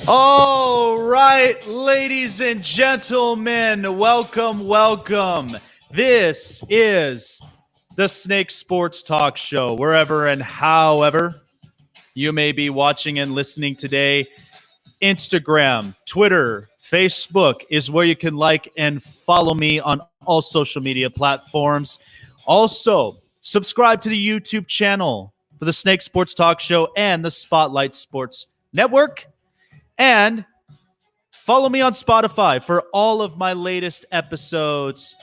All right, ladies and gentlemen, welcome. This is the Snake Sports Talk Show. Wherever and however you may be watching and listening today, Instagram, Twitter, Facebook is where you can like and follow me on all social media platforms. Also, subscribe to the YouTube channel for the Snake Sports Talk Show and the Spotlight Sports Network. And follow me on Spotify for all of my latest episodes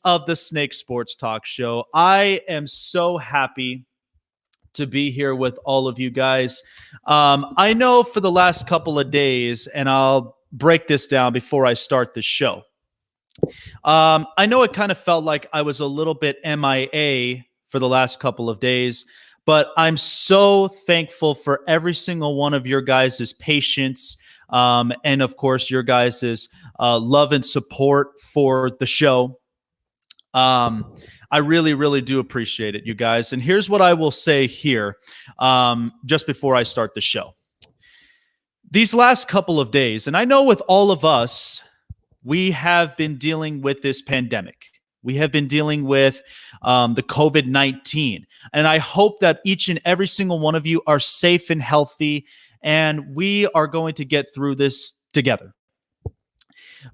of the Snake Sports Talk Show. I am so happy to be here with all of you guys. I know for the last couple of days, and I'll break this down before I start the show. I know it kind of felt like I was a little bit MIA for the last couple of days, but I'm so thankful for every single one of your guys' patience and, of course, your guys' love and support for the show. I really, really do appreciate it, you guys. And here's what I will say here just before I start the show. These last couple of days, and I know with all of us, we have been dealing with this pandemic. We have been dealing with the COVID-19. And I hope that each and every single one of you are safe and healthy, and we are going to get through this together.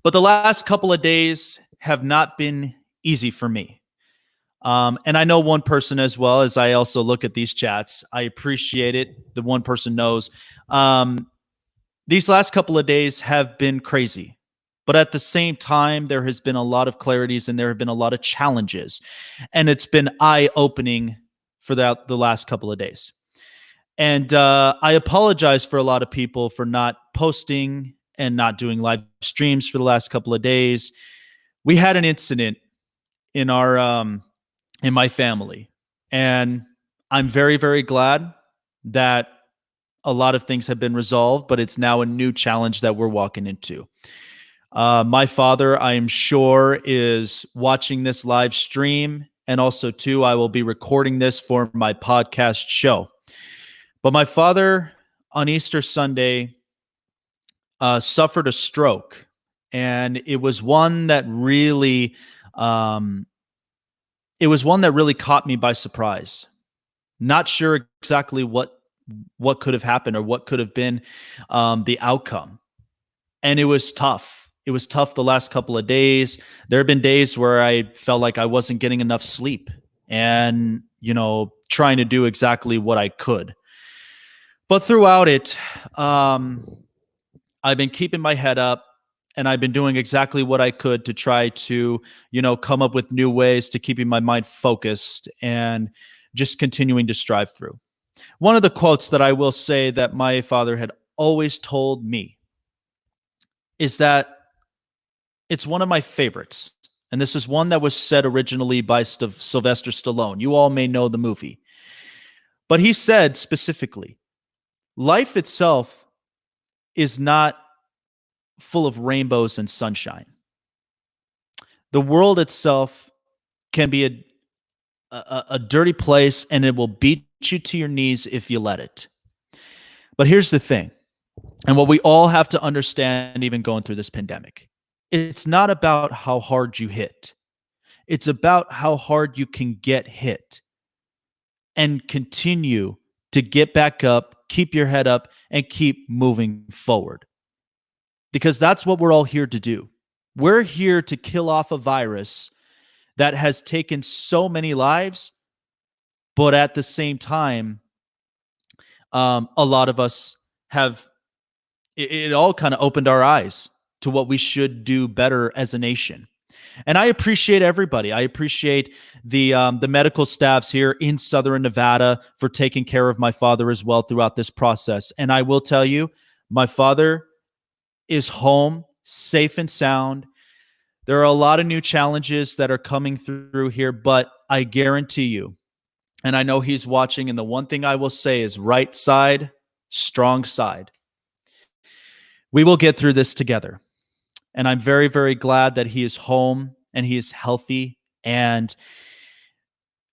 But the last couple of days have not been easy for me. And I know one person as well, as I also look at these chats. I appreciate it. The one person knows. These last couple of days have been crazy. But at the same time, there has been a lot of clarities and there have been a lot of challenges. And it's been eye-opening for the last couple of days. And I apologize for a lot of people for not posting and not doing live streams for the last couple of days. We had an incident in our in my family. And I'm very, very glad that a lot of things have been resolved, but it's now a new challenge that we're walking into. My father, I am sure, is watching this live stream. And also, too, I will be recording this for my podcast show. But my father, on Easter Sunday, suffered a stroke. And it was one that really caught me by surprise. Not sure exactly what could have happened or what could have been the outcome. And it was tough. It was tough the last couple of days. There have been days where I felt like I wasn't getting enough sleep and, trying to do exactly what I could. But throughout it, I've been keeping my head up and I've been doing exactly what I could to try to, come up with new ways to keeping my mind focused and just continuing to strive through. One of the quotes that I will say that my father had always told me is that it's one of my favorites. And this is one that was said originally by Sylvester Stallone. You all may know the movie. But he said specifically, life itself is not full of rainbows and sunshine. The world itself can be a dirty place, and it will beat you to your knees if you let it. But here's the thing, and what we all have to understand even going through this pandemic. It's not about how hard you hit. It's about how hard you can get hit and continue to get back up, keep your head up, and keep moving forward. Because that's what we're all here to do. We're here to kill off a virus that has taken so many lives, but at the same time, a lot of us have, it all kind of opened our eyes to what we should do better as a nation. And I appreciate everybody. I appreciate the medical staffs here in Southern Nevada for taking care of my father as well throughout this process. And I will tell you, my father is home, safe and sound. There are a lot of new challenges that are coming through here, but I guarantee you, and I know he's watching, and the one thing I will say is right side, strong side. We will get through this together. And I'm very, very glad that he is home and he is healthy and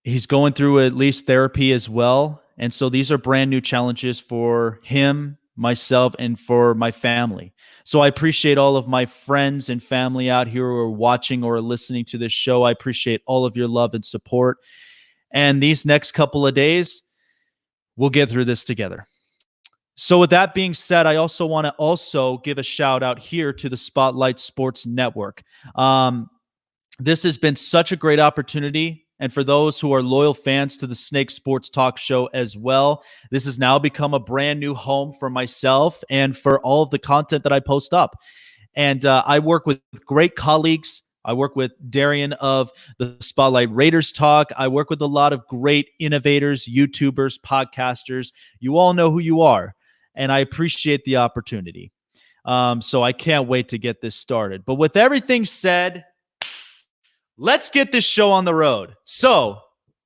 he's going through at least therapy as well. And so these are brand new challenges for him myself, and for my family. So I appreciate all of my friends and family out here who are watching or listening to this show. I appreciate all of your love and support. And these next couple of days, we'll get through this together. So with that being said, I also want to give a shout out here to the Spotlight Sports Network. This has been such a great opportunity. And for those who are loyal fans to the Snake Sports Talk Show as well, this has now become a brand new home for myself and for all of the content that I post up. And I work with great colleagues. I work with Darian of the Spotlight Raiders Talk. I work with a lot of great innovators, YouTubers, podcasters. You all know who you are, and I appreciate the opportunity. So I can't wait to get this started. But with everything said, let's get this show on the road. So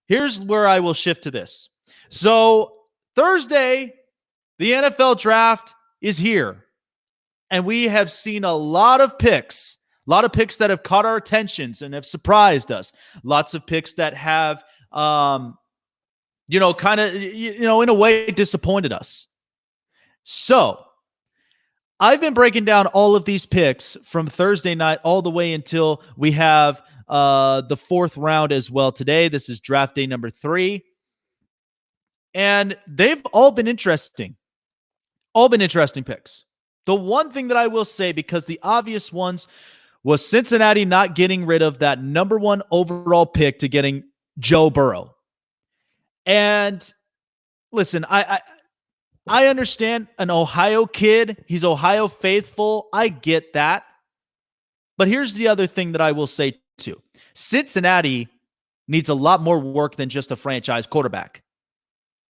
here's where I will shift to this. So Thursday, the NFL draft is here. And we have seen a lot of picks that have caught our attentions and have surprised us. Lots of picks that have, in a way disappointed us. So I've been breaking down all of these picks from Thursday night all the way until we have the fourth round as well today. This is draft day number 3. And they've all been interesting. All been interesting picks. The one thing that I will say, because the obvious ones was Cincinnati not getting rid of that number 1 overall pick to getting Joe Burrow. And listen, I understand an Ohio kid. He's Ohio faithful. I get that. But here's the other thing that I will say too. Cincinnati needs a lot more work than just a franchise quarterback.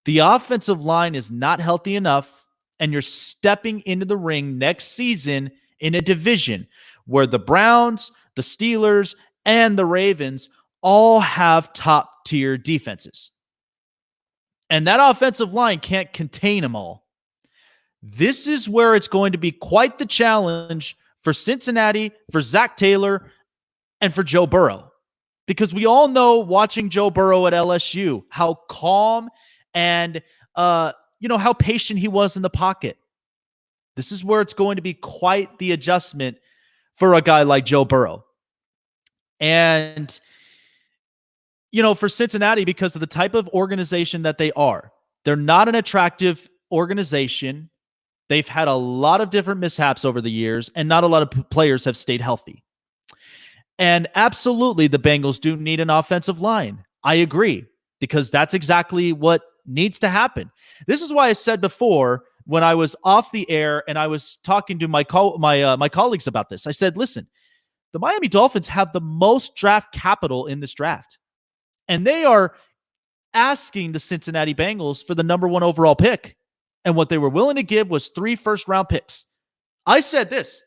The offensive line is not healthy enough, and you're stepping into the ring next season in a division where the Browns, the Steelers, and the Ravens all have top-tier defenses. And that offensive line can't contain them all. This is where it's going to be quite the challenge for Cincinnati, for Zach Taylor, and for Joe Burrow. Because we all know, watching Joe Burrow at LSU, how calm and how patient he was in the pocket. This is where it's going to be quite the adjustment for a guy like Joe Burrow. And, for Cincinnati, because of the type of organization that they are, they're not an attractive organization. They've had a lot of different mishaps over the years, and not a lot of players have stayed healthy. And absolutely, the Bengals do need an offensive line. I agree, because that's exactly what needs to happen. This is why I said before, when I was off the air and I was talking to my colleagues about this, I said, listen, the Miami Dolphins have the most draft capital in this draft. And they are asking the Cincinnati Bengals for the number 1 overall pick. And what they were willing to give was 3 first-round picks. I said this.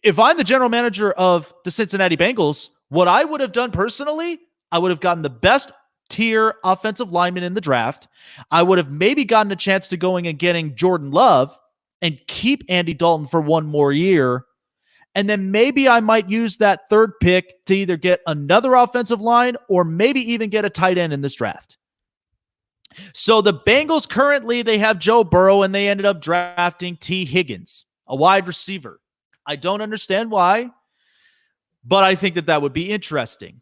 If I'm the general manager of the Cincinnati Bengals, what I would have done personally, I would have gotten the best tier offensive lineman in the draft. I would have maybe gotten a chance to going and getting Jordan Love and keep Andy Dalton for 1 more year. And then maybe I might use that 3rd pick to either get another offensive line or maybe even get a tight end in this draft. So the Bengals currently, they have Joe Burrow, and they ended up drafting T. Higgins, a wide receiver. I don't understand why, but I think that would be interesting.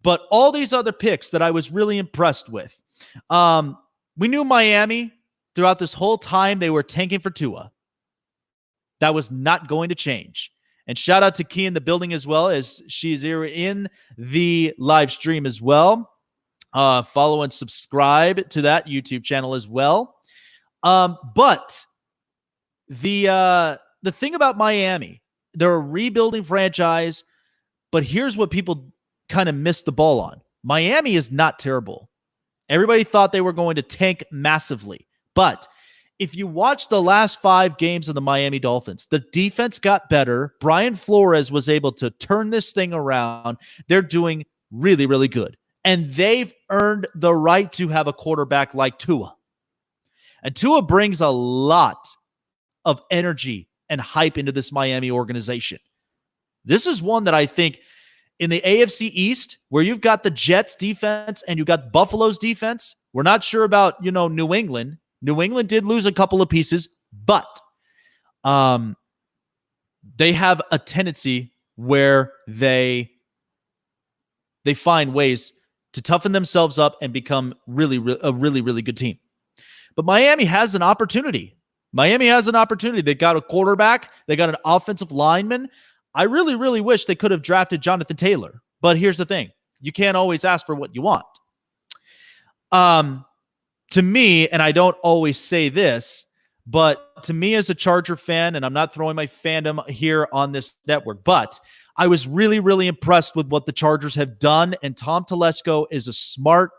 But all these other picks that I was really impressed with, we knew Miami throughout this whole time they were tanking for Tua. That was not going to change. And shout out to Key in the building as well, as she's here in the live stream as well. Follow and subscribe to that YouTube channel as well. But the thing about Miami, they're a rebuilding franchise, but here's what people kind of missed the ball on. Miami is not terrible. Everybody thought they were going to tank massively. But if you watch the last 5 games of the Miami Dolphins, the defense got better. Brian Flores was able to turn this thing around. They're doing really, really good. And they've earned the right to have a quarterback like Tua. And Tua brings a lot of energy and hype into this Miami organization. This is one that I think in the AFC East, where you've got the Jets defense and you've got Buffalo's defense, we're not sure about, New England, New England did lose a couple of pieces, but they have a tendency where they find ways to toughen themselves up and become a really good team. But Miami has an opportunity. They got a quarterback. They got an offensive lineman. I really wish they could have drafted Jonathan Taylor. But here's the thing. You can't always ask for what you want. To me, and I don't always say this, but to me as a Charger fan, and I'm not throwing my fandom here on this network, but I was really impressed with what the Chargers have done, and Tom Telesco is a smart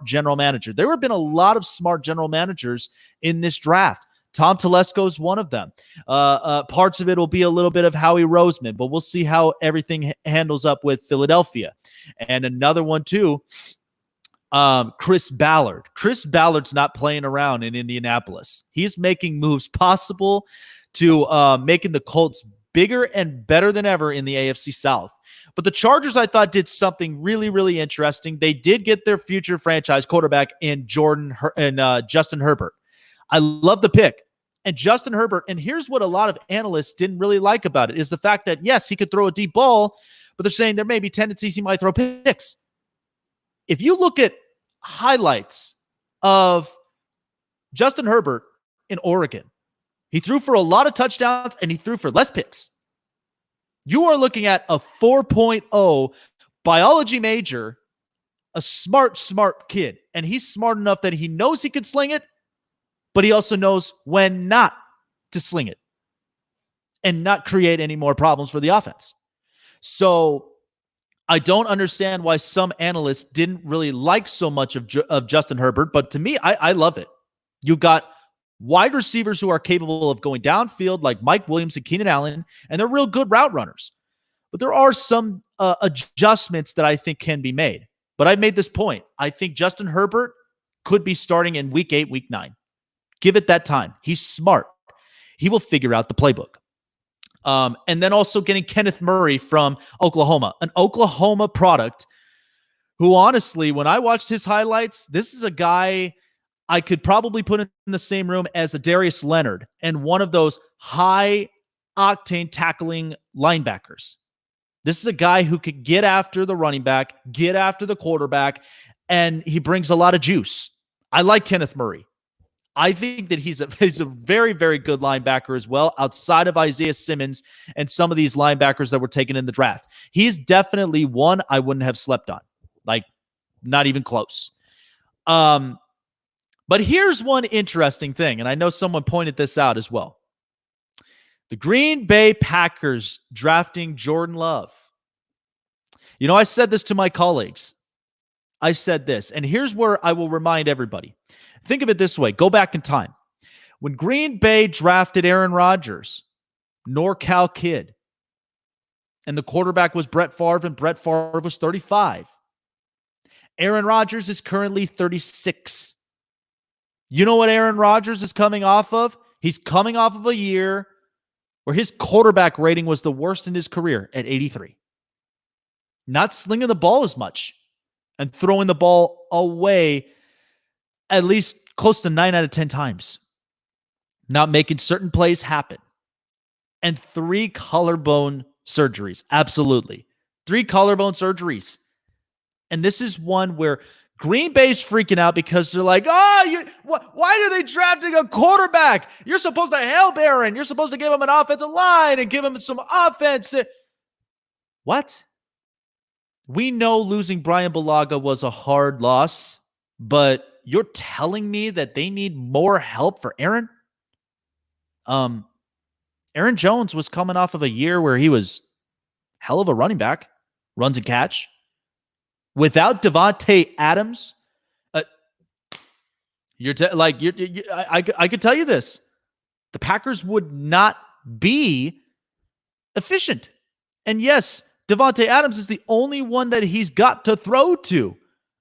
general manager. There have been a lot of smart general managers in this draft. Tom Telesco is one of them. Parts of it will be a little bit of Howie Roseman, but we'll see how everything handles up with Philadelphia. And another one too, Chris Ballard. Chris Ballard's not playing around in Indianapolis. He's making moves possible to making the Colts bigger and better than ever in the AFC South. But the Chargers, I thought, did something really interesting. They did get their future franchise quarterback in Justin Herbert. I love the pick. And Justin Herbert, and here's what a lot of analysts didn't really like about it, is the fact that, yes, he could throw a deep ball, but they're saying there may be tendencies he might throw picks. If you look at highlights of Justin Herbert in Oregon, he threw for a lot of touchdowns and he threw for less picks. You are looking at a 4.0 biology major, a smart kid. And he's smart enough that he knows he can sling it, but he also knows when not to sling it and not create any more problems for the offense. So I don't understand why some analysts didn't really like so much of Justin Herbert, but to me, I love it. You got wide receivers who are capable of going downfield like Mike Williams and Keenan Allen, and they're real good route runners. But there are some adjustments that I think can be made. But I've made this point. I think Justin Herbert could be starting in week 8, week 9. Give it that time. He's smart. He will figure out the playbook. And then also getting Kenneth Murray from Oklahoma, an Oklahoma product who, honestly, when I watched his highlights, this is a guy I could probably put in the same room as a Darius Leonard and one of those high-octane tackling linebackers. This is a guy who could get after the running back, get after the quarterback, and he brings a lot of juice. I like Kenneth Murray. I think that he's a very good linebacker as well, outside of Isaiah Simmons and some of these linebackers that were taken in the draft. He's definitely one I wouldn't have slept on. Like, not even close. But here's one interesting thing, and I know someone pointed this out as well. The Green Bay Packers drafting Jordan Love. You know, I said this to my colleagues. I said this, and here's where I will remind everybody. Think of it this way. Go back in time. When Green Bay drafted Aaron Rodgers, NorCal kid, and the quarterback was Brett Favre, and Brett Favre was 35. Aaron Rodgers is currently 36. You know what Aaron Rodgers is coming off of? He's coming off of a year where his quarterback rating was the worst in his career at 83. Not slinging the ball as much and throwing the ball away at least close to 9 out of 10 times. Not making certain plays happen. And 3 collarbone surgeries. Absolutely. 3 collarbone surgeries. And this is one where Green Bay's freaking out because they're like, why are they drafting a quarterback? You're supposed to help Aaron. You're supposed to give him an offensive line and give him some offense. What? We know losing Brian Bulaga was a hard loss, but you're telling me that they need more help for Aaron? Aaron Jones was coming off of a year where he was hell of a running back, runs and catch. Without Devontae Adams, I could tell you this. The Packers would not be efficient. And yes, Devontae Adams is the only one that he's got to throw to.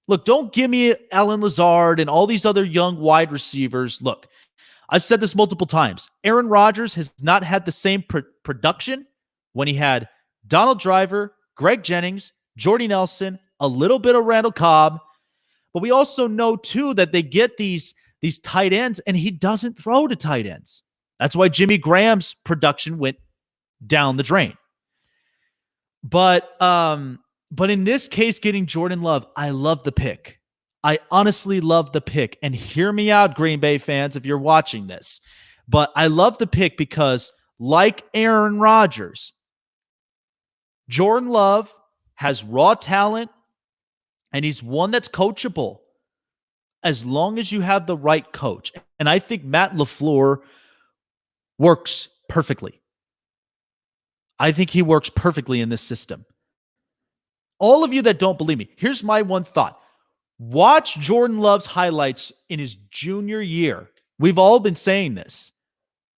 Look, don't give me Allen Lazard and all these other young wide receivers. Look, I've said this multiple times. Aaron Rodgers has not had the same production when he had Donald Driver, Greg Jennings, Jordy Nelson, a little bit of Randall Cobb. But we also know, too, that they get these these tight ends, and he doesn't throw to tight ends. That's why Jimmy Graham's production went down the drain. But in this case, getting Jordan Love, I love the pick. I honestly love the pick. And hear me out, Green Bay fans, if you're watching this. But I love the pick because, like Aaron Rodgers, Jordan Love has raw talent, and he's one that's coachable as long as you have the right coach. And I think Matt LaFleur works perfectly. I think he works perfectly in this system. All of you that don't believe me, here's my one thought. Watch Jordan Love's highlights in his junior year. We've all been saying this,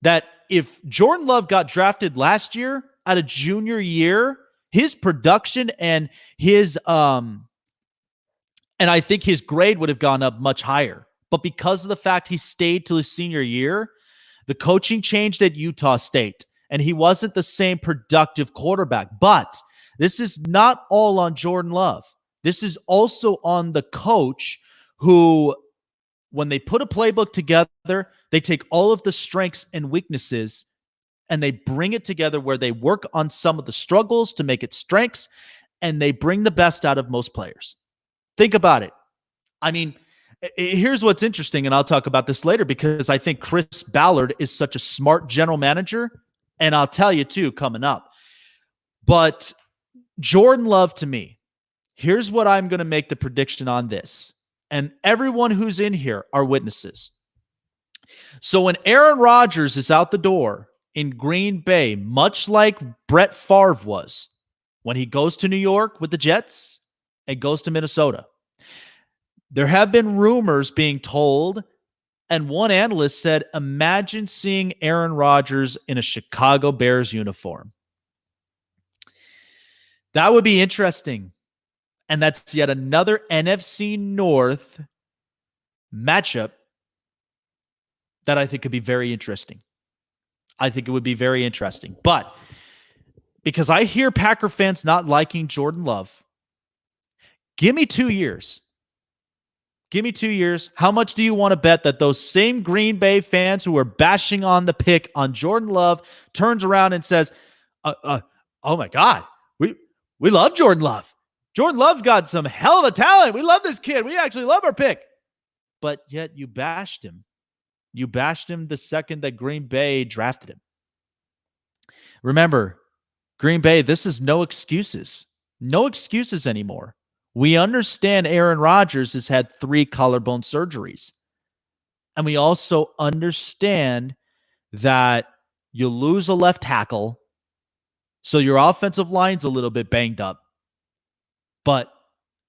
that if Jordan Love got drafted last year at a junior year, his production and his and I think his grade would have gone up much higher. But because of the fact he stayed till his senior year, the coaching changed at Utah State, and he wasn't the same productive quarterback. But this is not all on Jordan Love. This is also on the coach who, when they put a playbook together, they take all of the strengths and weaknesses and they bring it together where they work on some of the struggles to make it strengths, and they bring the best out of most players. Think about it. I mean, here's what's interesting, and I'll talk about this later because I think Chris Ballard is such a smart general manager, and I'll tell you too coming up. But Jordan Love, to me, here's what I'm going to make the prediction on this, and everyone who's in here are witnesses. So when Aaron Rodgers is out the door in Green Bay, much like Brett Favre was when he goes to New York with the Jets and goes to Minnesota, there have been rumors being told, and one analyst said, imagine seeing Aaron Rodgers in a Chicago Bears uniform. That would be interesting. And that's yet another NFC North matchup that I think could be very interesting. I think it would be very interesting. But because I hear Packer fans not liking Jordan Love, give me 2 years. Give me 2 years. How much do you want to bet that those same Green Bay fans who are bashing on the pick on Jordan Love turns around and says, oh my God, we love Jordan Love. Jordan Love's got some hell of a talent. We love this kid. We actually love our pick. But yet you bashed him. You bashed him the second that Green Bay drafted him. Remember, Green Bay, this is no excuses. No excuses anymore. We understand Aaron Rodgers has had 3 collarbone surgeries. And we also understand that you lose a left tackle, so your offensive line's a little bit banged up. But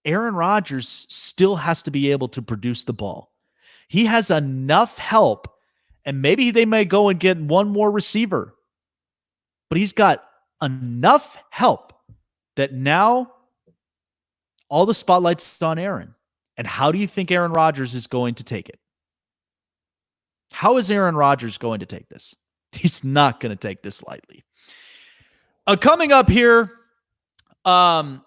Aaron Rodgers still has to be able to produce the ball. He has enough help, and maybe they may go and get one more receiver. But he's got enough help that now all the spotlight's on Aaron. And how do you think Aaron Rodgers is going to take it? How is Aaron Rodgers going to take this? He's not going to take this lightly. Coming up here, I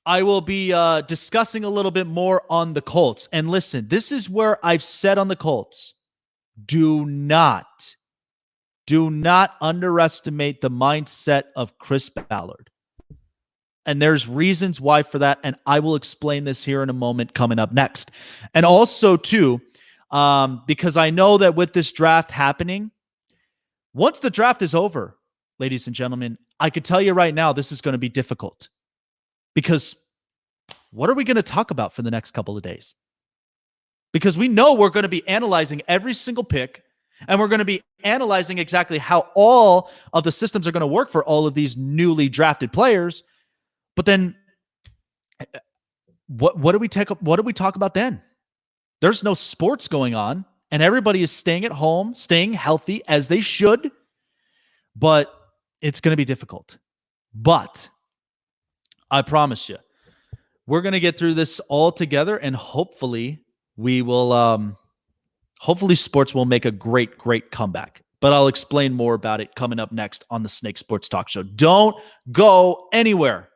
will be discussing a little bit more on the Colts. And listen, this is where I've said on the Colts, do not underestimate the mindset of Chris Ballard. And there's reasons why for that, and I will explain this here in a moment coming up next. And also, too, because I know that with this draft happening, once the draft is over, ladies and gentlemen, I could tell you right now this is going to be difficult. Because what are we going to talk about for the next couple of days? Because we know we're going to be analyzing every single pick, and we're going to be analyzing exactly how all of the systems are going to work for all of these newly drafted players. But then what do we talk about then? There's no sports going on, and everybody is staying at home, staying healthy as they should. But it's going to be difficult. But I promise you, we're going to get through this all together, and hopefully we will, hopefully sports will make a great, great comeback. But I'll explain more about it coming up next on the Snake Sports Talk Show. Don't go anywhere.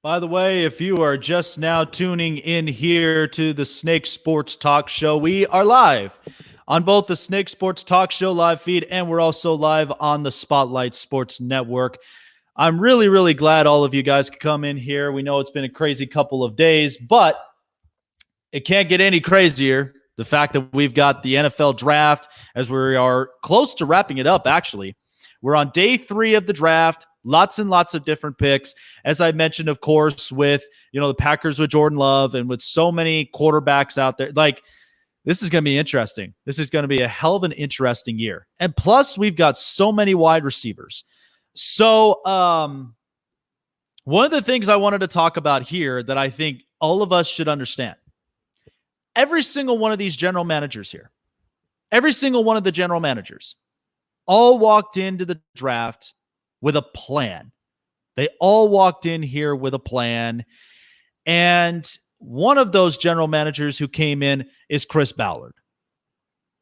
By the way, if you are just now tuning in here to the Snake Sports Talk Show, we are live on both the Snake Sports Talk Show live feed and we're also live on the Spotlight Sports Network. I'm really, really glad all of you guys could come in here. We know it's been a crazy couple of days, but it can't get any crazier. The fact that we've got the NFL draft as we are close to wrapping it up, actually. We're on day 3 of the draft. Lots and lots of different picks. As I mentioned, of course, with, the Packers with Jordan Love and with so many quarterbacks out there. Like, this is going to be interesting. This is going to be a hell of an interesting year. And plus, we've got so many wide receivers. So, one of the things I wanted to talk about here that I think all of us should understand. Every single one of these general managers here, every single one of the general managers, all walked into the draft with a plan. They all walked in here with a plan. And one of those general managers who came in is Chris Ballard.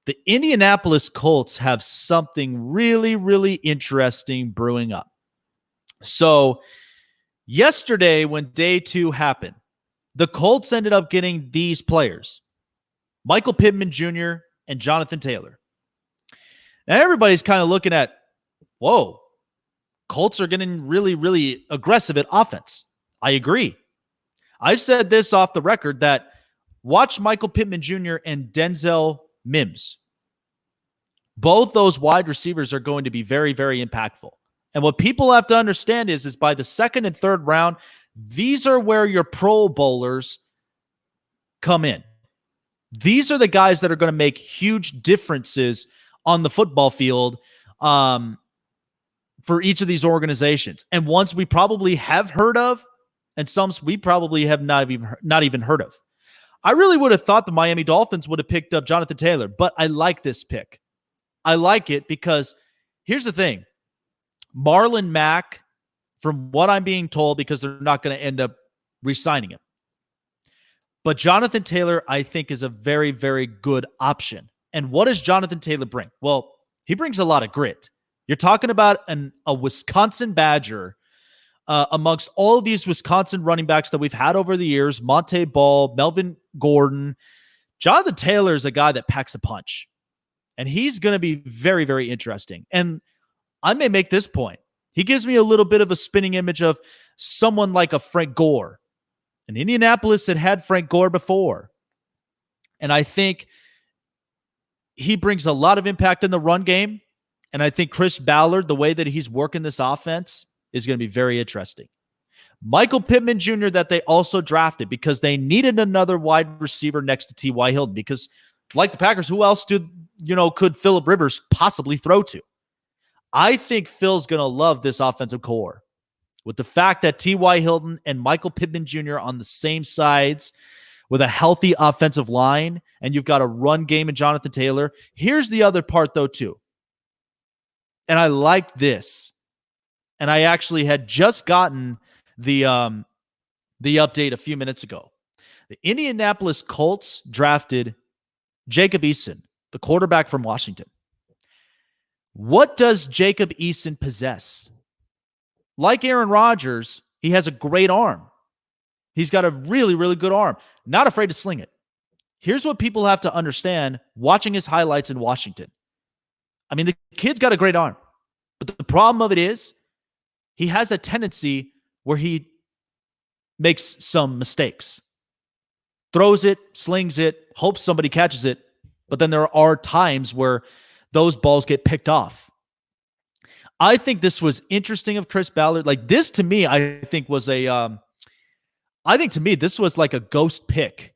The Indianapolis Colts have something really, really interesting brewing up. So yesterday, when day 2 happened, the Colts ended up getting these players, Michael Pittman Jr. and Jonathan Taylor. Now everybody's kind of looking at, whoa, Colts are getting really, really aggressive at offense. I agree. I've said this off the record that watch Michael Pittman Jr. and Denzel Mims. Both those wide receivers are going to be very, very impactful. And what people have to understand is by the second and third round, these are where your Pro Bowlers come in. These are the guys that are going to make huge differences on the football field for each of these organizations. And ones we probably have heard of, and some we probably have not even heard of. I really would have thought the Miami Dolphins would have picked up Jonathan Taylor, but I like this pick. I like it because here's the thing. Marlon Mack, from what I'm being told, because they're not going to end up re-signing him. But Jonathan Taylor, I think, is a very, very good option. And what does Jonathan Taylor bring? Well, he brings a lot of grit. You're talking about a Wisconsin Badger amongst all of these Wisconsin running backs that we've had over the years, Monte Ball, Melvin Gordon. Jonathan Taylor is a guy that packs a punch. And he's going to be very, very interesting. And I may make this point. He gives me a little bit of a spinning image of someone like a Frank Gore. And Indianapolis had Frank Gore before. And I think he brings a lot of impact in the run game. And I think Chris Ballard, the way that he's working this offense, is going to be very interesting. Michael Pittman Jr. that they also drafted because they needed another wide receiver next to T.Y. Hilton. Because like the Packers, who else could Phillip Rivers possibly throw to? I think Phil's going to love this offensive core. With the fact that T.Y. Hilton and Michael Pittman Jr. on the same sides with a healthy offensive line, and you've got a run game in Jonathan Taylor. Here's the other part, though, too. And I like this. And I actually had just gotten the update a few minutes ago. The Indianapolis Colts drafted Jacob Eason, the quarterback from Washington. What does Jacob Eason possess? Like Aaron Rodgers, he has a great arm. He's got a really, really good arm. Not afraid to sling it. Here's what people have to understand watching his highlights in Washington. I mean, the kid's got a great arm. But the problem of it is he has a tendency where he makes some mistakes. Throws it, slings it, hopes somebody catches it. But then there are times where those balls get picked off. I think this was interesting of Chris Ballard. Like this to me, I think was this was like a ghost pick.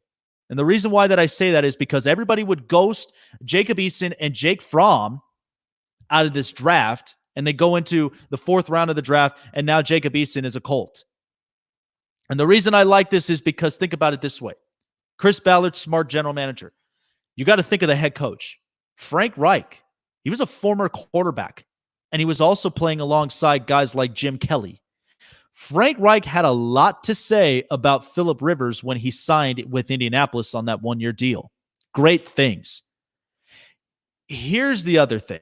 And the reason why that I say that is because everybody would ghost Jacob Eason and Jake Fromm out of this draft, and they go into the 4th round of the draft, and now Jacob Eason is a Colt. And the reason I like this is because think about it this way. Chris Ballard, smart general manager. You got to think of the head coach. Frank Reich, he was a former quarterback, and he was also playing alongside guys like Jim Kelly. Frank Reich had a lot to say about Phillip Rivers when he signed with Indianapolis on that 1-year deal. Great things. Here's the other thing.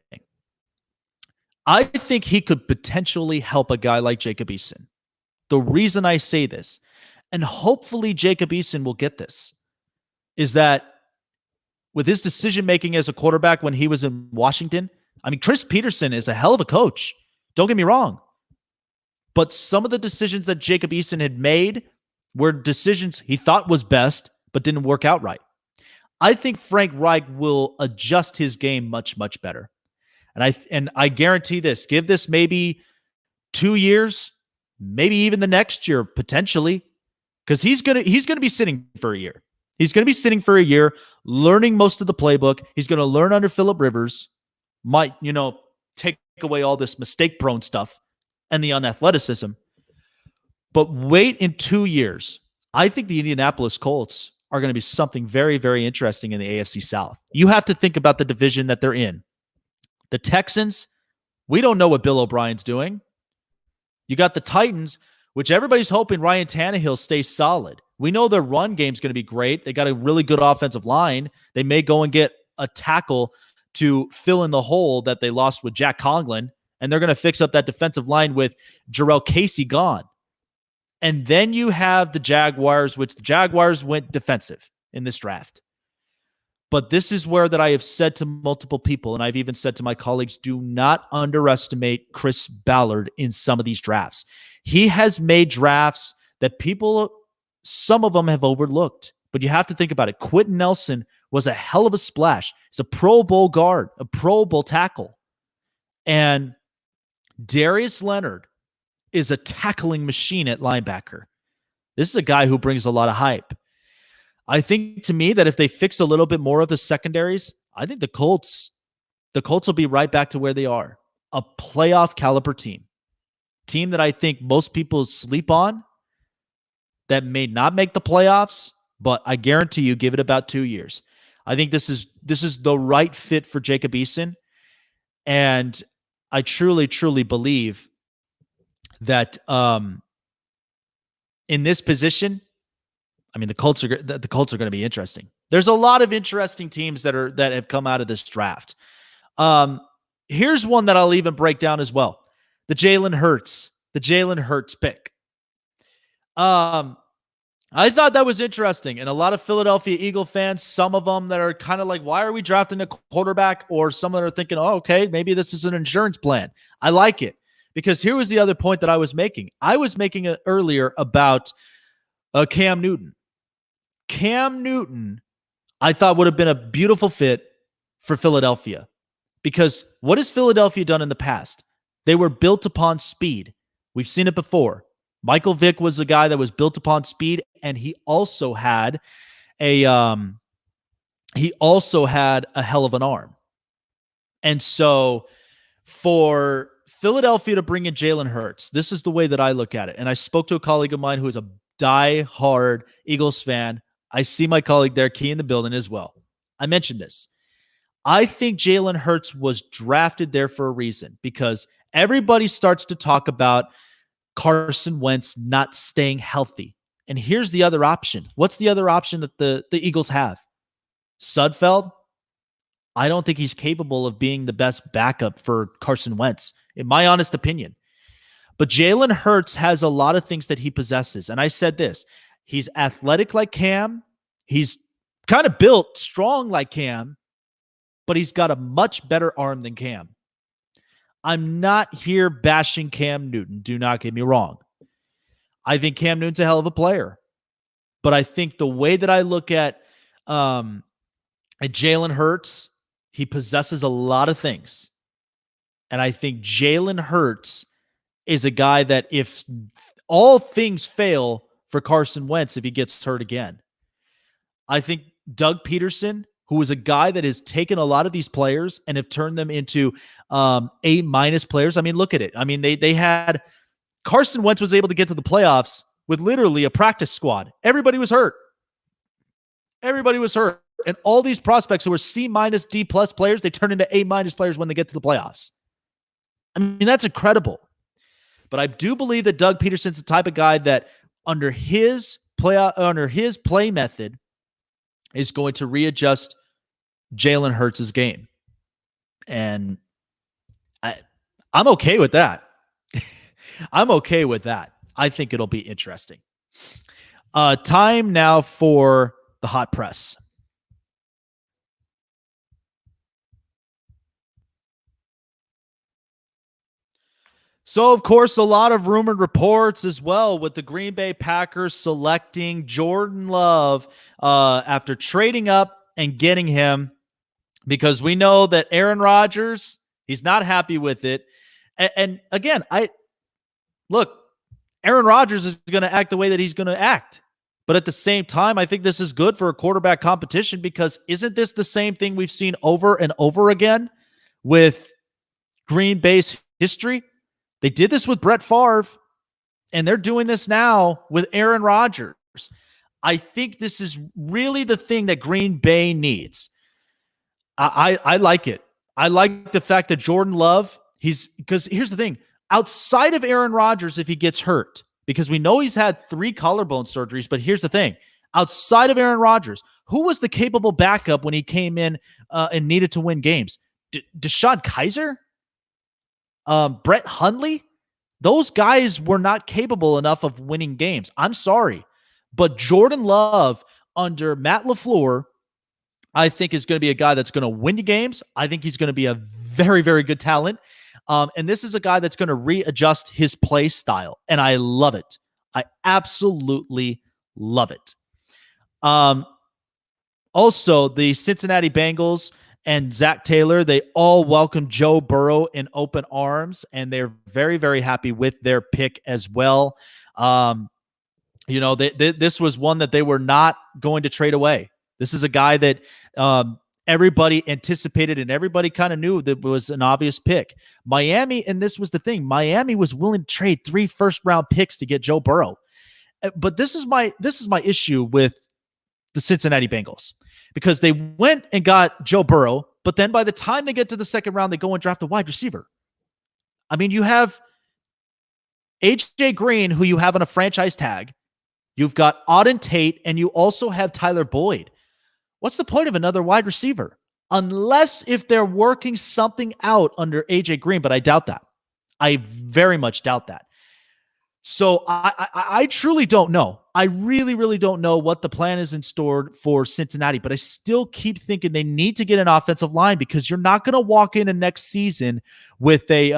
I think he could potentially help a guy like Jacob Eason. the reason I say this, and hopefully Jacob Eason will get this, is that with his decision-making as a quarterback when he was in Washington, I mean, Chris Peterson is a hell of a coach. Don't get me wrong. But some of the decisions that Jacob Eason had made were decisions he thought was best, but didn't work out right. I think Frank Reich will adjust his game much, much better. And I guarantee this, give this maybe 2 years, maybe even the next year, potentially, because he's gonna be sitting for a year. He's going to be sitting for a year, learning most of the playbook. He's going to learn under Phillip Rivers, might, take away all this mistake-prone stuff and the unathleticism. But wait in 2 years. I think the Indianapolis Colts are going to be something very, very interesting in the AFC South. You have to think about the division that they're in. The Texans, we don't know what Bill O'Brien's doing. You got the Titans, which everybody's hoping Ryan Tannehill stays solid. We know their run game's going to be great. They got a really good offensive line. They may go and get a tackle to fill in the hole that they lost with Jack Conklin, and they're going to fix up that defensive line with Jarrell Casey gone. And then you have the Jaguars, which the Jaguars went defensive in this draft. But this is where that I have said to multiple people, and I've even said to my colleagues, do not underestimate Chris Ballard in some of these drafts. He has made drafts that people, some of them have overlooked. But you have to think about it. Quentin Nelson was a hell of a splash. He's a Pro Bowl guard, a Pro Bowl tackle. And Darius Leonard is a tackling machine at linebacker. This is a guy who brings a lot of hype. I think, to me, that if they fix a little bit more of the secondaries, I think the Colts will be right back to where they are. A playoff caliber team. Team that I think most people sleep on, that may not make the playoffs, but I guarantee you, give it about 2 years. I think this is the right fit for Jacob Eason. And I truly, truly believe that in this position, I mean, the Colts are going to be interesting. There's a lot of interesting teams that have come out of this draft. Here's one that I'll even break down as well. The Jalen Hurts pick. I thought that was interesting. And a lot of Philadelphia Eagle fans, some of them that are kind of like, why are we drafting a quarterback? Or some that are thinking, oh, okay, maybe this is an insurance plan. I like it. Because here was the other point that I was making. I was making it earlier about Cam Newton. Cam Newton, I thought, would have been a beautiful fit for Philadelphia. Because what has Philadelphia done in the past? They were built upon speed. We've seen it before. Michael Vick was a guy that was built upon speed, and he also had a hell of an arm. And so for Philadelphia to bring in Jalen Hurts, this is the way that I look at it. And I spoke to a colleague of mine who is a die-hard Eagles fan. I see my colleague there, Key, in the building as well. I mentioned this. I think Jalen Hurts was drafted there for a reason, because everybody starts to talk about Carson Wentz not staying healthy. And here's the other option. What's the other option that the Eagles have? Sudfeld? I don't think he's capable of being the best backup for Carson Wentz, in my honest opinion. But Jalen Hurts has a lot of things that he possesses. And I said this. He's athletic like Cam. He's kind of built strong like Cam. But he's got a much better arm than Cam. I'm not here bashing Cam Newton. Do not get me wrong. I think Cam Newton's a hell of a player. But I think the way that I look at Jalen Hurts, he possesses a lot of things. And I think Jalen Hurts is a guy that, if all things fail for Carson Wentz, if he gets hurt again, I think Doug Peterson, who is a guy that has taken a lot of these players and have turned them into A- players. I mean, look at it. I mean, they had Carson Wentz was able to get to the playoffs with literally a practice squad. Everybody was hurt. And all these prospects who were C-, D+ players, they turn into A- players when they get to the playoffs. I mean, that's incredible. But I do believe that Doug Peterson's the type of guy that under his play method is going to readjust Jalen Hurts' game. And I'm okay with that. I'm okay with that. I think it'll be interesting. Time now for the hot press. So, of course, a lot of rumored reports as well with the Green Bay Packers selecting Jordan Love after trading up and getting him, because we know that Aaron Rodgers, he's not happy with it. And again, Aaron Rodgers is going to act the way that he's going to act. But at the same time, I think this is good for a quarterback competition, because isn't this the same thing we've seen over and over again with Green Bay's history? They did this with Brett Favre, and they're doing this now with Aaron Rodgers. I think this is really the thing that Green Bay needs. I like it. I like the fact that Jordan Love, because here's the thing, outside of Aaron Rodgers, if he gets hurt, because we know he's had 3 collarbone surgeries, but here's the thing, outside of Aaron Rodgers, who was the capable backup when he came in and needed to win games? Deshaun Kaiser? Brett Hundley? Those guys were not capable enough of winning games. I'm sorry. But Jordan Love under Matt LaFleur, I think, is going to be a guy that's going to win you games. I think he's going to be a very, very good talent. And this is a guy that's going to readjust his play style. And I love it. I absolutely love it. Also, the Cincinnati Bengals and Zach Taylor, they all welcomed Joe Burrow in open arms, and they're very, very happy with their pick as well. This was one that they were not going to trade away. This is a guy that everybody anticipated and everybody kind of knew that was an obvious pick. Miami, and this was the thing, Miami was willing to trade 3 first-round picks to get Joe Burrow. But this is my issue with the Cincinnati Bengals, because they went and got Joe Burrow, but then by the time they get to the second round, they go and draft a wide receiver. I mean, you have AJ Green, who you have on a franchise tag. You've got Auden Tate, and you also have Tyler Boyd. What's the point of another wide receiver? Unless if they're working something out under AJ Green, but I doubt that. I very much doubt that. So I truly don't know. I really, really don't know what the plan is in store for Cincinnati, but I still keep thinking they need to get an offensive line, because you're not going to walk into next season with a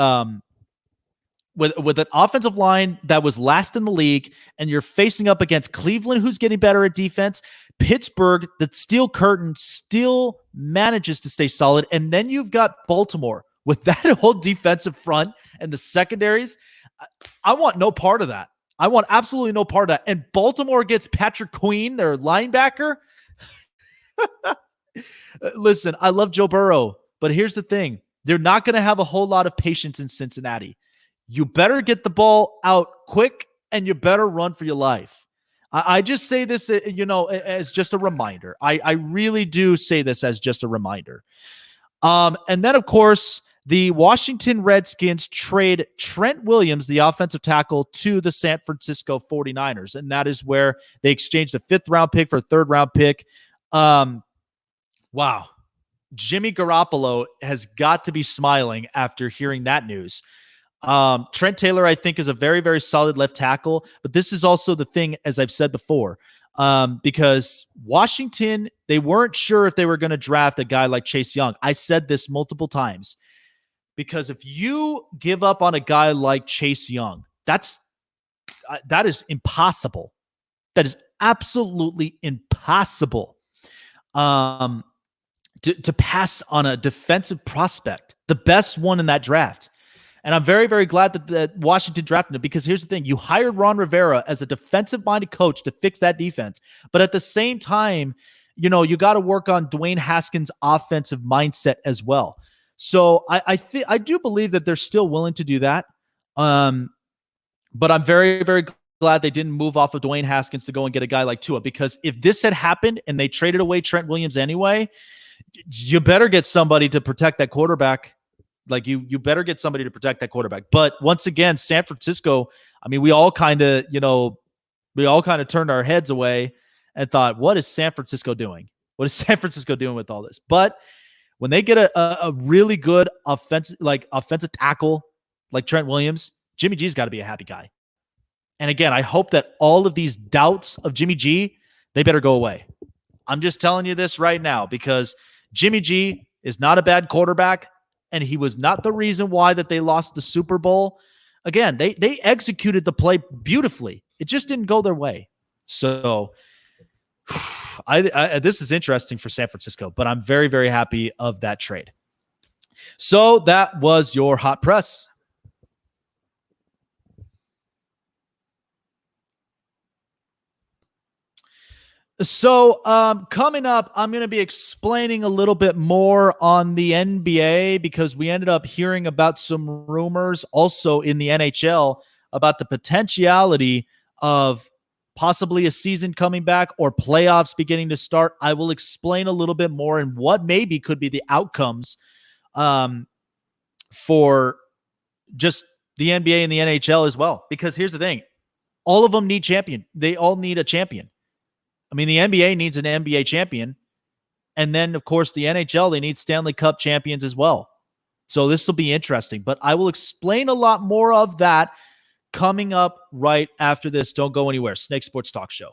with an offensive line that was last in the league, and you're facing up against Cleveland, who's getting better at defense, Pittsburgh, the steel curtain still manages to stay solid, and then you've got Baltimore with that whole defensive front and the secondaries. I want no part of that. I want absolutely no part of that. And Baltimore gets Patrick Queen, their linebacker. Listen, I love Joe Burrow, but here's the thing. They're not going to have a whole lot of patience in Cincinnati. You better get the ball out quick, and you better run for your life. I just say this, as just a reminder. I really do say this as just a reminder. And then, of course, the Washington Redskins trade Trent Williams, the offensive tackle, to the San Francisco 49ers. And that is where they exchanged a 5th-round pick for a 3rd-round pick. Wow. Jimmy Garoppolo has got to be smiling after hearing that news. Trent Taylor, I think, is a very, very solid left tackle. But this is also the thing, as I've said before, because Washington, they weren't sure if they were going to draft a guy like Chase Young. I said this multiple times. Because if you give up on a guy like Chase Young, that is impossible. That is absolutely impossible to pass on a defensive prospect, the best one in that draft. And I'm very, very glad that Washington drafted him, because here's the thing. You hired Ron Rivera as a defensive-minded coach to fix that defense. But at the same time, you got to work on Dwayne Haskins' offensive mindset as well. So I do believe that they're still willing to do that. But I'm very, very glad they didn't move off of Dwayne Haskins to go and get a guy like Tua, because if this had happened and they traded away Trent Williams anyway, you better get somebody to protect that quarterback. Like you better get somebody to protect that quarterback. But once again, San Francisco, I mean, we all kind of turned our heads away and thought, what is San Francisco doing? What is San Francisco doing with all this? But when they get a really good offensive tackle like Trent Williams, Jimmy G's got to be a happy guy. And again, I hope that all of these doubts of Jimmy G, they better go away. I'm just telling you this right now because Jimmy G is not a bad quarterback, and he was not the reason why that they lost the Super Bowl. Again, they executed the play beautifully. It just didn't go their way. So this is interesting for San Francisco, but I'm very, very happy of that trade. So that was your hot press. So coming up, I'm going to be explaining a little bit more on the NBA because we ended up hearing about some rumors also in the NHL about the potentiality of possibly a season coming back or playoffs beginning to start. I will explain a little bit more and what maybe could be the outcomes for just the NBA and the NHL as well. Because here's the thing. All of them need champion. They all need a champion. I mean, the NBA needs an NBA champion. And then, of course, the NHL, they need Stanley Cup champions as well. So this will be interesting. But I will explain a lot more of that coming up right after this. Don't go anywhere. Snake Sports Talk Show.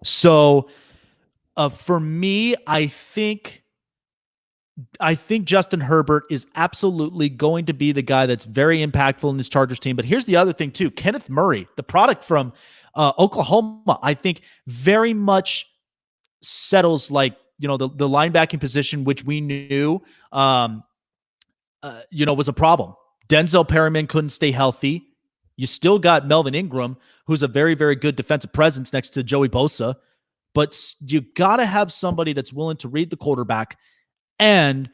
So for me, I think Justin Herbert is absolutely going to be the guy that's very impactful in this Chargers team. But here's the other thing too. Kenneth Murray, the product from Oklahoma, I think very much settles the linebacking position, which we knew, was a problem. Denzel Perryman couldn't stay healthy. You still got Melvin Ingram, who's a very, very good defensive presence next to Joey Bosa. But you got to have somebody that's willing to read the quarterback. And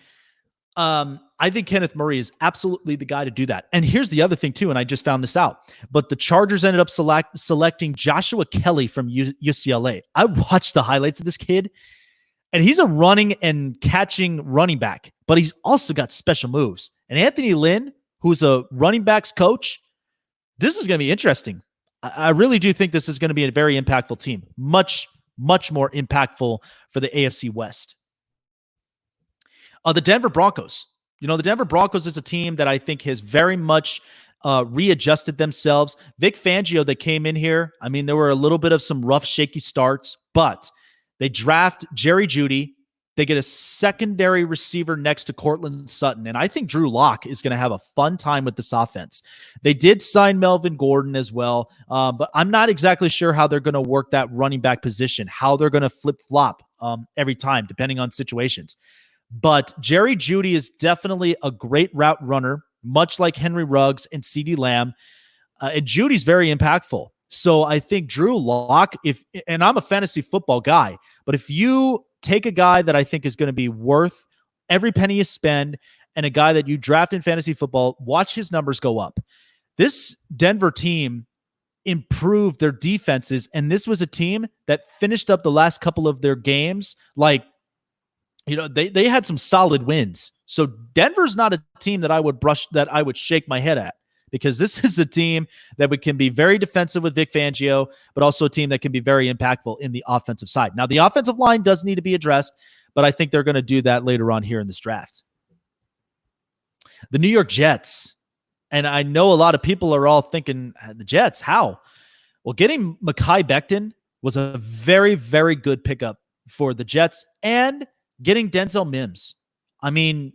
I think Kenneth Murray is absolutely the guy to do that. And here's the other thing, too, and I just found this out. But the Chargers ended up selecting Joshua Kelly from UCLA. I watched the highlights of this kid, and he's a running and catching running back, but he's also got special moves. And Anthony Lynn, who's a running backs coach, this is going to be interesting. I really do think this is going to be a very impactful team. Much, much more impactful for the AFC West. The Denver Broncos. The Denver Broncos is a team that I think has very much readjusted themselves. Vic Fangio, that came in here, I mean, there were a little bit of some rough, shaky starts, but they draft Jerry Jeudy. They get a secondary receiver next to Cortland Sutton, and I think Drew Lock is going to have a fun time with this offense. They did sign Melvin Gordon as well, but I'm not exactly sure how they're going to work that running back position, how they're going to flip-flop every time, depending on situations. But Jerry Jeudy is definitely a great route runner, much like Henry Ruggs and CeeDee Lamb. And Judy's very impactful. So I think Drew Lock, and I'm a fantasy football guy, but if you take a guy that I think is going to be worth every penny you spend and a guy that you draft in fantasy football, watch his numbers go up. This Denver team improved their defenses, and this was a team that finished up the last couple of their games they had some solid wins. So Denver's not a team that I would shake my head at, because this is a team that can be very defensive with Vic Fangio, but also a team that can be very impactful in the offensive side. Now, the offensive line does need to be addressed, but I think they're going to do that later on here in this draft. The New York Jets. And I know a lot of people are all thinking, the Jets, how? Well, getting Mekhi Becton was a very, very good pickup for the Jets, and getting Denzel Mims. I mean,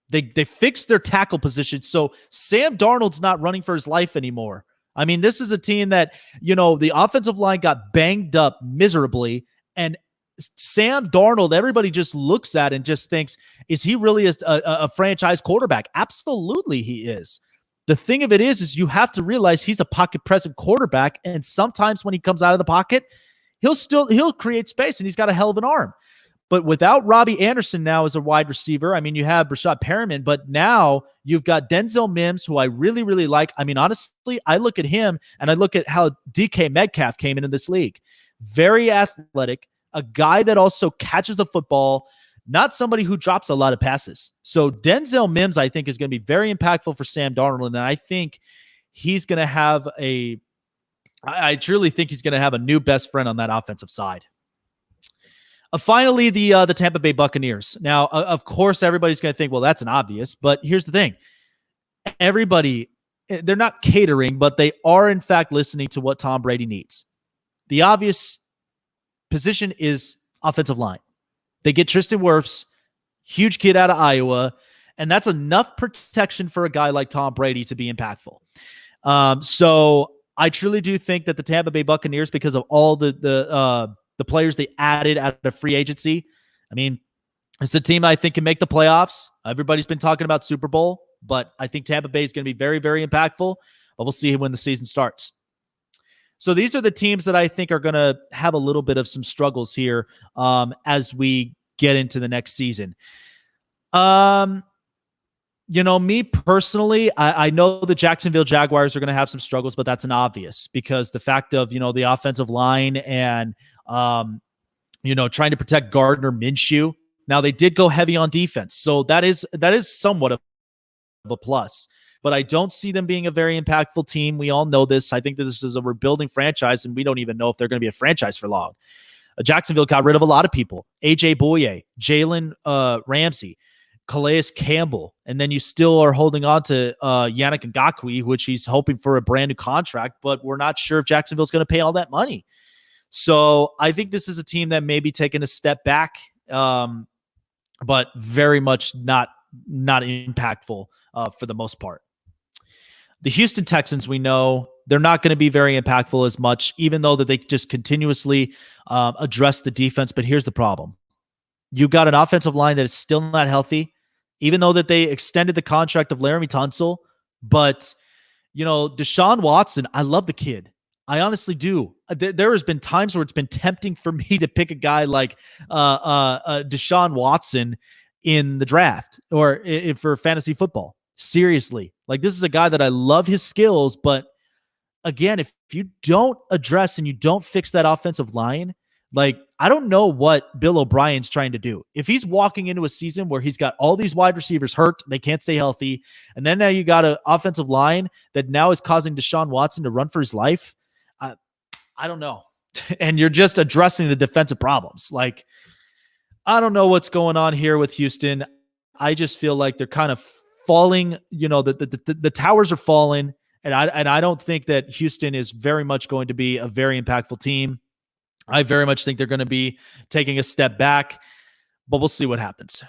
they fixed their tackle position, so Sam Darnold's not running for his life anymore. I mean, this is a team that, the offensive line got banged up miserably, and Sam Darnold, everybody just looks at and just thinks, is he really a franchise quarterback? Absolutely he is. The thing of it is you have to realize he's a pocket present quarterback, and sometimes when he comes out of the pocket, he'll create space, and he's got a hell of an arm. But without Robbie Anderson now as a wide receiver, I mean, you have Brashad Perriman, but now you've got Denzel Mims, who I really, really like. I mean, honestly, I look at him and I look at how DK Metcalf came into this league. Very athletic, a guy that also catches the football, not somebody who drops a lot of passes. So Denzel Mims, I think, is going to be very impactful for Sam Darnold, and I think he's going to have I truly think he's going to have a new best friend on that offensive side. Finally, the Tampa Bay Buccaneers. Now, of course, everybody's going to think, well, that's an obvious. But here's the thing. Everybody, they're not catering, but they are, in fact, listening to what Tom Brady needs. The obvious position is offensive line. They get Tristan Wirfs, huge kid out of Iowa, and that's enough protection for a guy like Tom Brady to be impactful. So I truly do think that the Tampa Bay Buccaneers, because of all the players they added out of free agency. I mean, it's a team I think can make the playoffs. Everybody's been talking about Super Bowl, but I think Tampa Bay is going to be very, very impactful, but we'll see when the season starts. So these are the teams that I think are going to have a little bit of some struggles here as we get into the next season. Me personally, I know the Jacksonville Jaguars are going to have some struggles, but that's an obvious, because the fact of, the offensive line and, trying to protect Gardner Minshew. Now, they did go heavy on defense, so that is somewhat of a plus. But I don't see them being a very impactful team. We all know this. I think that this is a rebuilding franchise, and we don't even know if they're going to be a franchise for long. Jacksonville got rid of a lot of people. A.J. Bouye, Jalen Ramsey, Calais Campbell, and then you still are holding on to Yannick Ngakoue, which he's hoping for a brand new contract, but we're not sure if Jacksonville's going to pay all that money. So I think this is a team that may be taking a step back, but very much not impactful for the most part. The Houston Texans, we know they're not going to be very impactful as much, even though that they just continuously address the defense. But here's the problem. You've got an offensive line that is still not healthy, even though that they extended the contract of Laramie Tunsil. But, Deshaun Watson, I love the kid. I honestly do. There has been times where it's been tempting for me to pick a guy like Deshaun Watson in the draft or for fantasy football. Seriously. Like, this is a guy that I love his skills, but again, if you don't address and you don't fix that offensive line, like, I don't know what Bill O'Brien's trying to do. If he's walking into a season where he's got all these wide receivers hurt, they can't stay healthy, and then now you got an offensive line that now is causing Deshaun Watson to run for his life, I don't know. And you're just addressing the defensive problems. Like, I don't know what's going on here with Houston. I just feel like they're kind of falling. The towers are falling, and I don't think that Houston is very much going to be a very impactful team. I very much think they're going to be taking a step back, but we'll see what happens.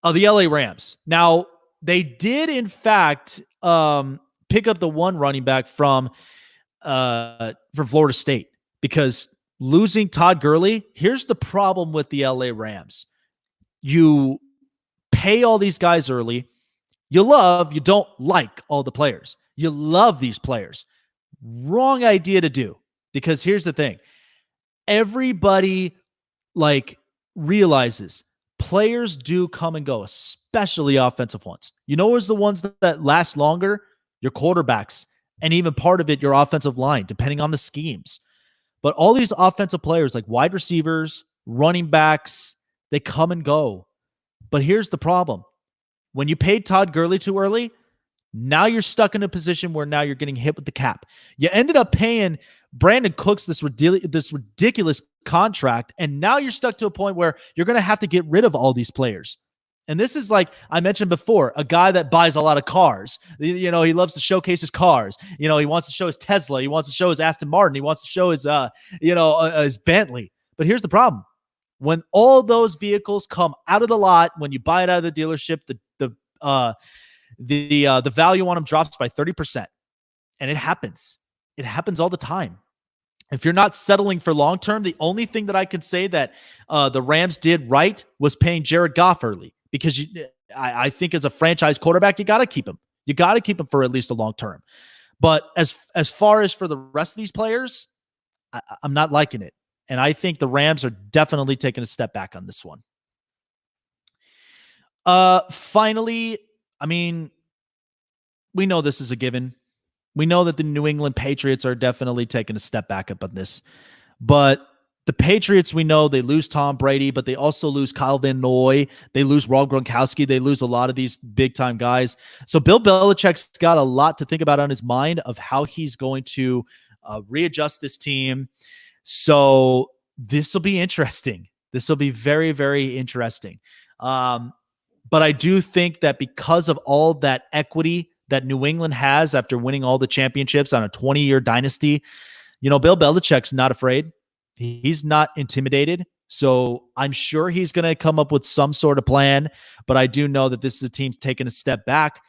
The LA Rams. Now, they did, in fact, pick up the one running back from Florida State, because losing Todd Gurley, here's the problem with the LA Rams. You pay all these guys early. You don't like all the players. You love these players. Wrong idea to do. Because here's the thing. Everybody realizes players do come and go, especially offensive ones. You know who's the ones that last longer? Your quarterbacks, and even part of it, your offensive line, depending on the schemes. But all these offensive players, like wide receivers, running backs, they come and go. But here's the problem. When you paid Todd Gurley too early, now you're stuck in a position where now you're getting hit with the cap. You ended up paying Brandon Cooks this ridiculous contract, and now you're stuck to a point where you're going to have to get rid of all these players. And this is, like I mentioned before, a guy that buys a lot of cars. He loves to showcase his cars. He wants to show his Tesla. He wants to show his Aston Martin. He wants to show his Bentley. But here's the problem. When all those vehicles come out of the lot, when you buy it out of the dealership, the value on them drops by 30%. And it happens. It happens all the time. If you're not settling for long-term, the only thing that I could say that the Rams did right was paying Jared Goff early, because I think as a franchise quarterback, you got to keep him. You got to keep him for at least a long-term. But as far as for the rest of these players, I'm not liking it. And I think the Rams are definitely taking a step back on this one. Finally, we know this is a given. We know that the New England Patriots are definitely taking a step back up on this. But the Patriots, we know they lose Tom Brady, but they also lose Kyle Van Noy. They lose Rob Gronkowski. They lose a lot of these big-time guys. So Bill Belichick's got a lot to think about on his mind of how he's going to readjust this team. So this will be interesting. This will be very, very interesting. But I do think that because of all that equity that New England has after winning all the championships on a 20-year dynasty, Bill Belichick's not afraid. He's not intimidated. So I'm sure he's going to come up with some sort of plan, but I do know that this is a team taking a step back.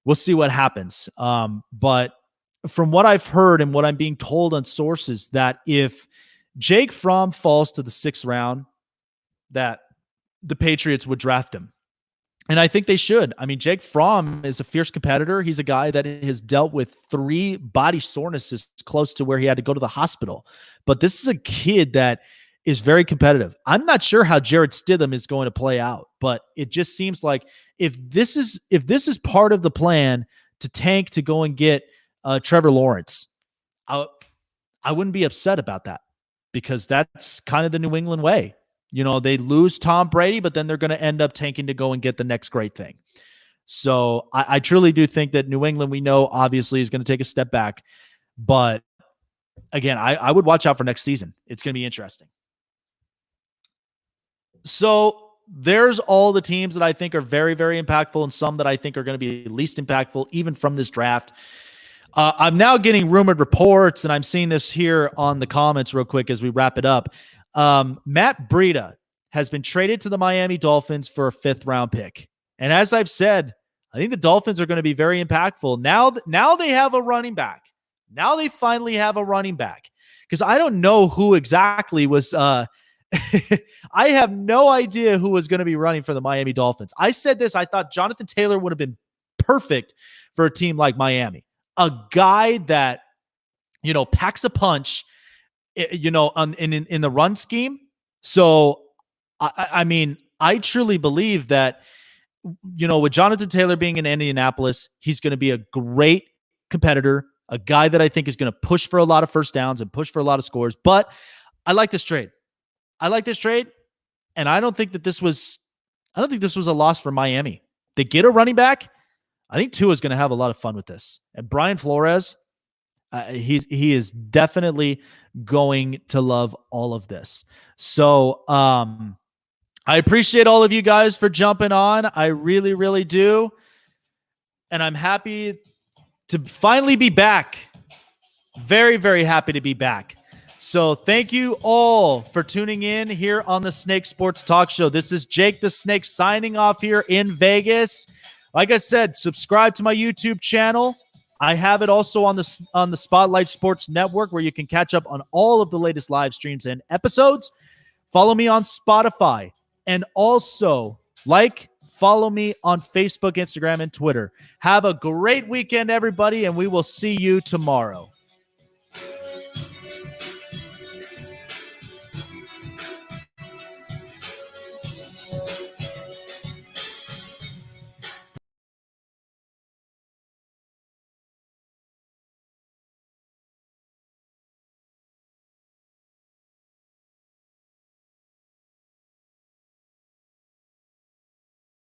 We'll see what happens. But from what I've heard and what I'm being told on sources, that if Jake Fromm falls to the 6th round, that the Patriots would draft him. And I think they should. Jake Fromm is a fierce competitor. He's a guy that has dealt with 3 body sorenesses close to where he had to go to the hospital. But this is a kid that is very competitive. I'm not sure how Jarrett Stidham is going to play out, but it just seems like if this is part of the plan to tank to go and get Trevor Lawrence, I wouldn't be upset about that, because that's kind of the New England way. They lose Tom Brady, but then they're going to end up tanking to go and get the next great thing. So I truly do think that New England, we know, obviously is going to take a step back. But again, I would watch out for next season. It's going to be interesting. So there's all the teams that I think are very, very impactful, and some that I think are going to be least impactful, even from this draft. I'm now getting rumored reports, and I'm seeing this here on the comments real quick as we wrap it up. Matt Breida has been traded to the Miami Dolphins for a 5th-round pick. And as I've said, I think the Dolphins are going to be very impactful. Now they have a running back. Now they finally have a running back. Because I don't know who exactly was I have no idea who was going to be running for the Miami Dolphins. I said this, I thought Jonathan Taylor would have been perfect for a team like Miami. A guy that, packs a punch, in the run scheme. So, I mean, I truly believe that, with Jonathan Taylor being in Indianapolis, he's going to be a great competitor, a guy that I think is going to push for a lot of first downs and push for a lot of scores. But I like this trade. And I don't think this was a loss for Miami. They get a running back. I think Tua is going to have a lot of fun with this. And Brian Flores, he is definitely going to love all of this. So I appreciate all of you guys for jumping on. I really, really do. And I'm happy to finally be back. Very, very happy to be back. So thank you all for tuning in here on the Snake Sports Talk Show. This is Jake the Snake signing off here in Vegas. Like I said, subscribe to my YouTube channel. I have it also on the Spotlight Sports Network, where you can catch up on all of the latest live streams and episodes. Follow me on Spotify, and also follow me on Facebook, Instagram, and Twitter. Have a great weekend, everybody, and we will see you tomorrow.